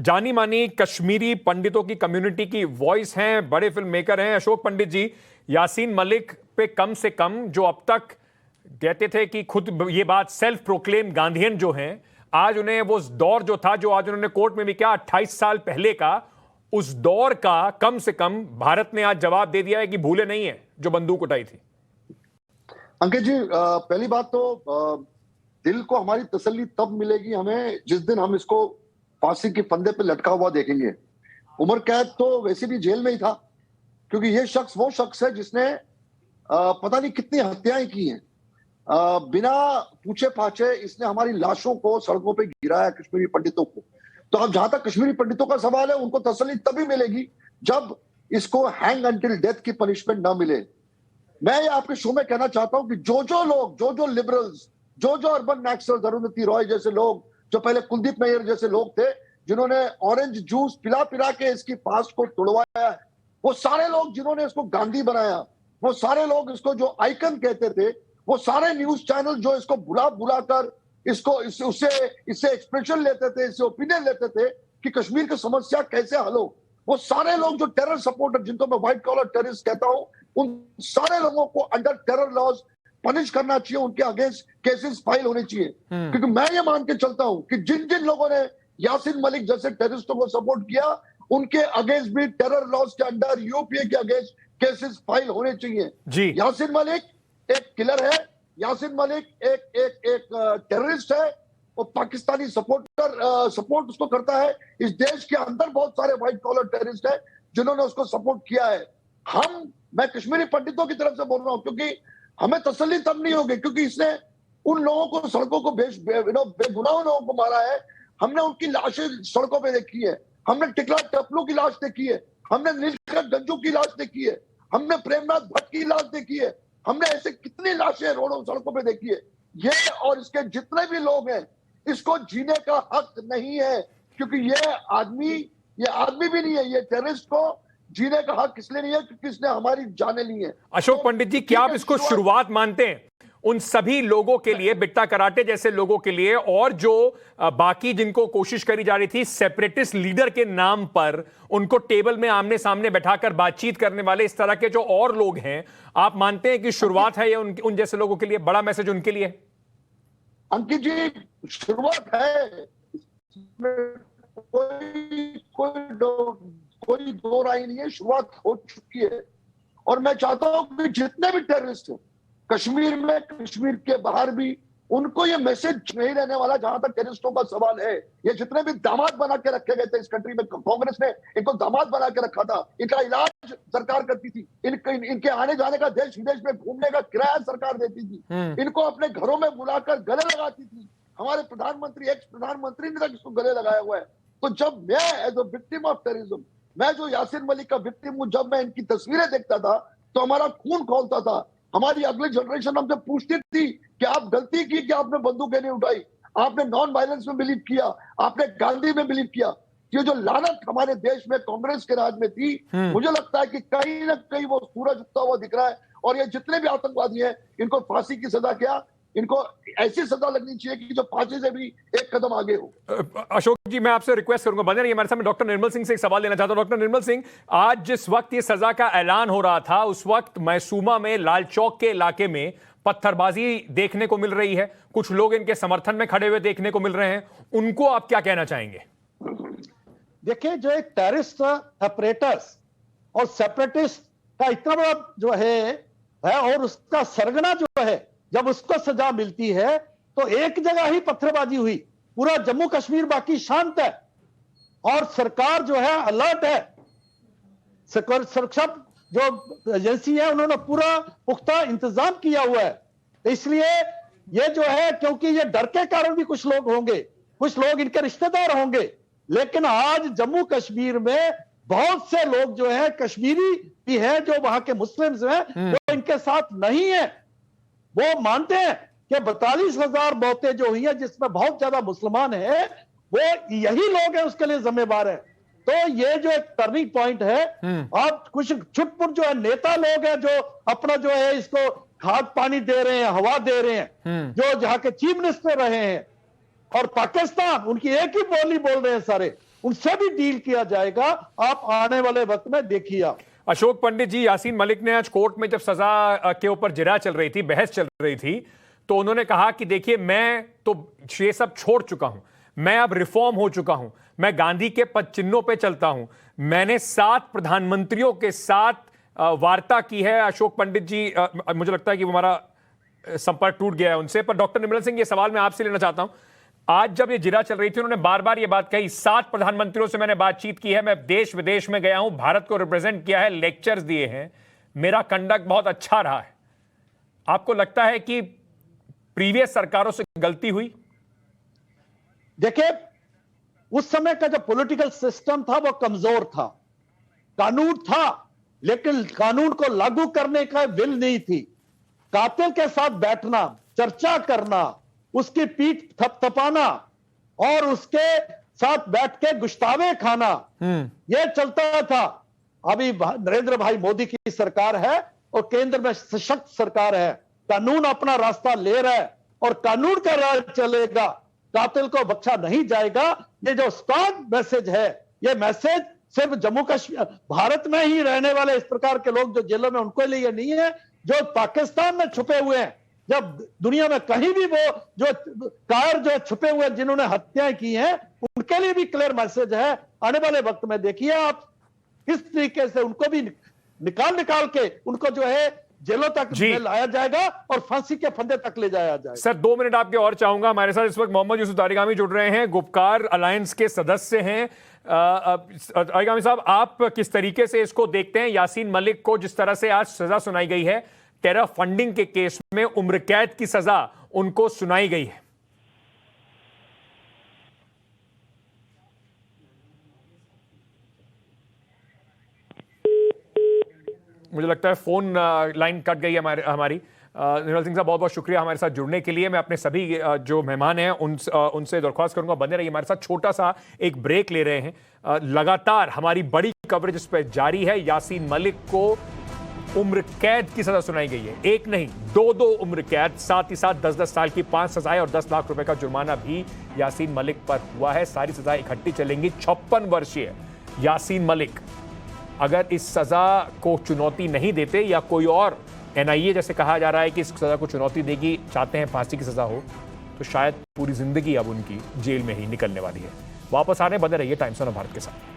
जानी मानी कश्मीरी पंडितों की कम्युनिटी की वॉइस हैं, बड़े फिल्म मेकर हैं। अशोक पंडित जी, यासीन मलिक पे कम से कम, जो अब तक कहते थे कि खुद ये बात सेल्फ प्रोक्लेम गांधीयन जो हैं, आज उन्हें वो दौर जो था, जो आज उन्होंने कोर्ट में भी क्या 28 साल पहले का, उस दौर का कम से कम भारत ने आज जवाब दे दिया है कि भूले नहीं है जो बंदूक उठाई थी। अंकित जी, पहली बात तो दिल को हमारी तसल्ली तब मिलेगी हमें जिस दिन हम इसको फांसी के फंदे पे लटका हुआ देखेंगे। उम्र कैद तो वैसे भी जेल में ही था, क्योंकि ये शख्स वो शख्स है जिसने पता नहीं कितनी हत्याएं की हैं। बिना पूछे पाछे इसने हमारी लाशों को सड़कों पे गिराया, कश्मीरी पंडितों को। तो अब जहां तक कश्मीरी पंडितों का सवाल है, उनको तसल्ली तभी मिलेगी जब इसको हैंग अंटिल डेथ की पनिशमेंट ना मिले। मैं ये आपके शो में कहना चाहता हूं कि जो लोग, जो लिबरल्स, जो अर्बन नैक्सर्स, अरुंधति रॉय जैसे लोग, जो पहले कुलदीप नैयर जैसे लोग थे, जिन्होंने ऑरेंज जूस पिला पिला के इसकी पास्ट को तोड़वाया है, वो सारे लोग जिन्होंने इसको गांधी बनाया, वो सारे लोग इसको जो आइकन कहते थे, वो सारे न्यूज चैनल जो इसको बुला कर इससे एक्सप्रेशन लेते थे, इससे ओपिनियन लेते थे कि कश्मीर की समस्या कैसे हल हो, वो सारे लोग जो टेरर सपोर्टर, जिनको मैं व्हाइट कॉलर टेररिस्ट कहता हूं, उन सारे लोगों को अंडर टेरर लॉज पनिश करना चाहिए, उनके अगेंस्ट केसेस फाइल होने चाहिए। क्योंकि मैं ये मान के चलता हूं कि जिन लोगों ने यासीन मलिक जैसे टेररिस्टों को सपोर्ट किया, उनके अगेंस्ट भी टेरर लॉज के अंडर, यूपीए के अगेंस्ट केसेस फाइल होने चाहिए जी। यासीन मलिक एक किलर है, यासीन मलिक एक टेररिस्ट है, वो पाकिस्तानी सपोर्ट उसको करता है। इस देश के अंदर बहुत सारे व्हाइट कॉलर टेररिस्ट है जिन्होंने उसको सपोर्ट किया है। मैं कश्मीरी पंडितों की तरफ से बोल रहा हूं, क्योंकि हमें तसल्ली तब नहीं होगी क्योंकि इसने उन लोगों को सड़कों को बेगुनाह लोगों को मारा है। हमने उनकी लाशें सड़कों पे देखी है, हमने टिकला टपलू की लाश देखी है, हमने नीलकंठ गंजू की लाश देखी है, हमने प्रेमनाथ भट्ट की लाश देखी है, हमने ऐसे कितनी लाशें रोडों सड़कों पे देखी है। ये और इसके जितने भी लोग हैं, इसको जीने का हक नहीं है, क्योंकि ये आदमी भी नहीं है। ये टेररिस्ट को जीने का हक इसलिए नहीं है क्योंकि इसने हमारी जानें ली है। अशोक पंडित जी, क्या आप इसको शुरुआत मानते हैं उन सभी लोगों के लिए, बिट्टा कराटे जैसे लोगों के लिए, और जो बाकी जिनको कोशिश करी जा रही थी सेपरेटिस्ट लीडर के नाम पर उनको टेबल में आमने सामने बैठाकर बातचीत करने वाले इस तरह के जो और लोग हैं, आप मानते हैं कि शुरुआत है ये उन जैसे लोगों के लिए, बड़ा मैसेज उनके लिए? अंकित जी, शुरुआत है, कोई दो राय नहीं है, शुरुआत हो चुकी है। और मैं चाहता हूं कि जितने भी टेररिस्ट हैं कश्मीर में, कश्मीर के बाहर भी, उनको ये मैसेज नहीं रहने वाला जहां तक टेररिस्टों का सवाल है। ये जितने भी दामाद बना के रखे गए थे इस कंट्री में, कांग्रेस ने इनको दामाद बना के रखा था, इनका इलाज सरकार करती थी, इनके आने जाने का, देश विदेश में घूमने का किराया सरकार देती थी, इनको अपने घरों में बुलाकर गले लगाती थी। हमारे प्रधानमंत्री, एक्स प्रधानमंत्री ने तक इसको गले लगाया हुआ है। तो जब मैं as a victim of terrorism, मैं जो यासीन मलिक का विक्टिम हूं, जब मैं इनकी तस्वीरें देखता था तो हमारा खून खौलता था। हमारी अगली जनरेशन हमसे पूछती थी कि आप गलती की कि आपने बंदूकें नहीं उठाई, आपने नॉन वायलेंस में बिलीव किया, आपने गांधी में बिलीव किया। ये जो लानत हमारे देश में कांग्रेस के राज में थी, मुझे लगता है कि कहीं ना कहीं वो सूरज उगता हुआ दिख रहा है। और ये जितने भी आतंकवादी हैं, इनको फांसी की सजा, क्या इनको ऐसी सजा लगनी चाहिए कि जो फांसी से भी एक कदम आगे हो। अशोक जी, मैं आपसे रिक्वेस्ट करूंगा, बने रहिए हमारे सामने। डॉक्टर निर्मल सिंह से एक सवाल लेना चाहता हूं। डॉक्टर निर्मल सिंह, आज जिस वक्त ये सजा का ऐलान हो रहा था, उस वक्त मैसूमा में, लाल चौक के इलाके में पत्थरबाजी देखने को मिल रही है, कुछ लोग इनके समर्थन में खड़े हुए देखने को मिल रहे हैं, उनको आप क्या कहना चाहेंगे? देखिए, जो एक टेररिस्ट ऑपरेटर्स और सेपरेटिस्ट का इतना बड़ा जो है और उसका सरगना जो है, जब उसको सजा मिलती है तो एक जगह ही पत्थरबाजी हुई, पूरा जम्मू कश्मीर बाकी शांत है और सरकार जो है अलर्ट है। सुरक्षा जो एजेंसी है उन्होंने पूरा पुख्ता इंतजाम किया हुआ है। इसलिए ये जो है, क्योंकि ये डर के कारण भी कुछ लोग होंगे, कुछ लोग इनके रिश्तेदार होंगे, लेकिन आज जम्मू कश्मीर में बहुत से लोग जो है कश्मीरी भी हैं, जो वहां के मुस्लिम्स हैं, वो इनके साथ नहीं है। वो मानते हैं कि 42,000 मौतें जो हुई हैं, जिसमें बहुत ज्यादा मुसलमान हैं, वो यही लोग हैं उसके लिए जिम्मेवार है। तो ये जो एक टर्निंग पॉइंट है, अब कुछ छुटपुट जो है नेता लोग हैं जो अपना जो है इसको खाद पानी दे रहे हैं, हवा दे रहे हैं, जो जहां के चीफ मिनिस्टर रहे हैं, और पाकिस्तान उनकी एक ही बोली बोल रहे हैं सारे, उनसे भी डील किया जाएगा। आप आने वाले वक्त में देखिए। अशोक पंडित जी, यासीन मलिक ने आज कोर्ट में जब सजा के ऊपर जिरा चल रही थी, बहस चल रही थी, तो उन्होंने कहा कि देखिए मैं तो ये सब छोड़ चुका हूं, मैं अब रिफॉर्म हो चुका हूं, मैं गांधी के पद चिन्हों पे चलता हूं, मैंने 7 प्रधानमंत्रियों के साथ वार्ता की है। अशोक पंडित जी, मुझे लगता है कि हमारा संपर्क टूट गया है उनसे, पर डॉक्टर निर्मल सिंह, ये सवाल मैं आपसे लेना चाहता हूं। आज जब ये जिरा चल रही थी, उन्होंने बार बार ये बात कही, 7 प्रधानमंत्रियों से मैंने बातचीत की है, मैं देश विदेश में गया हूं, भारत को रिप्रेजेंट किया है, लेक्चर्स दिए हैं, मेरा कंडक्ट बहुत अच्छा रहा है। आपको लगता है कि प्रीवियस सरकारों से गलती हुई? देखिए, उस समय का जो पॉलिटिकल सिस्टम था वो कमजोर था, कानून था लेकिन कानून को लागू करने का विल नहीं थी। कातिल के साथ बैठना, चर्चा करना, उसकी पीठ थपथपाना और उसके साथ बैठ के गुश्तावे खाना, यह चलता था। अभी नरेंद्र भाई मोदी की सरकार है और केंद्र में सशक्त सरकार है, कानून अपना रास्ता ले रहा है और कानून का राज चलेगा, कातिल को बख्शा नहीं जाएगा। ये जो स्ट्रांग मैसेज है, ये मैसेज सिर्फ जम्मू कश्मीर, भारत में ही रहने वाले इस प्रकार के लोग जो जेलों में, उनको लिए नहीं है, जो पाकिस्तान में छुपे हुए हैं, जब दुनिया में कहीं भी वो जो कायर जो छुपे हुए जिन्होंने हत्याएं की हैं, उनके लिए भी क्लियर मैसेज है। आने वाले वक्त में देखिए आप किस तरीके से उनको भी निकाल के उनको जो है जेलों तक लाया जाएगा और फांसी के फंदे तक ले जाया जाएगा। सर 2 मिनट आपके और चाहूंगा। हमारे साथ इस वक्त मोहम्मद यूसुफ तारिगामी जुड़ रहे हैं, गुपकार अलायंस के सदस्य हैं। तारिगामी साहब, आप किस तरीके से इसको देखते हैं? यासीन मलिक को जिस तरह से आज सजा सुनाई गई है, टेरर फंडिंग के केस में उम्र कैद की सजा उनको सुनाई गई है। मुझे लगता है फोन लाइन कट गई है हमारी। निर्मल सिंह साहब, बहुत बहुत शुक्रिया हमारे साथ जुड़ने के लिए। मैं अपने सभी जो मेहमान हैं उनसे दरख्वास्त करूंगा बने रहिए हमारे साथ। छोटा सा एक ब्रेक ले रहे हैं। लगातार हमारी बड़ी कवरेज इस पर जारी है। यासीन मलिक को उम्र कैद की सजा सुनाई गई है, 1 नहीं 2 उम्र कैद, साथ ही साथ 10-10 साल की 5 सजाएं और 10 लाख रुपए का जुर्माना भी यासीन मलिक पर हुआ है। सारी सजाएं इकट्ठी चलेंगी। 56 वर्षीय यासीन मलिक अगर इस सजा को चुनौती नहीं देते, या कोई और NIA जैसे कहा जा रहा है कि इस सजा को चुनौती देगी, चाहते हैं फांसी की सजा हो, तो शायद पूरी जिंदगी अब उनकी जेल में ही निकलने वाली है। वापस आने बने रहिए टाइम्स ऑफ भारत के साथ।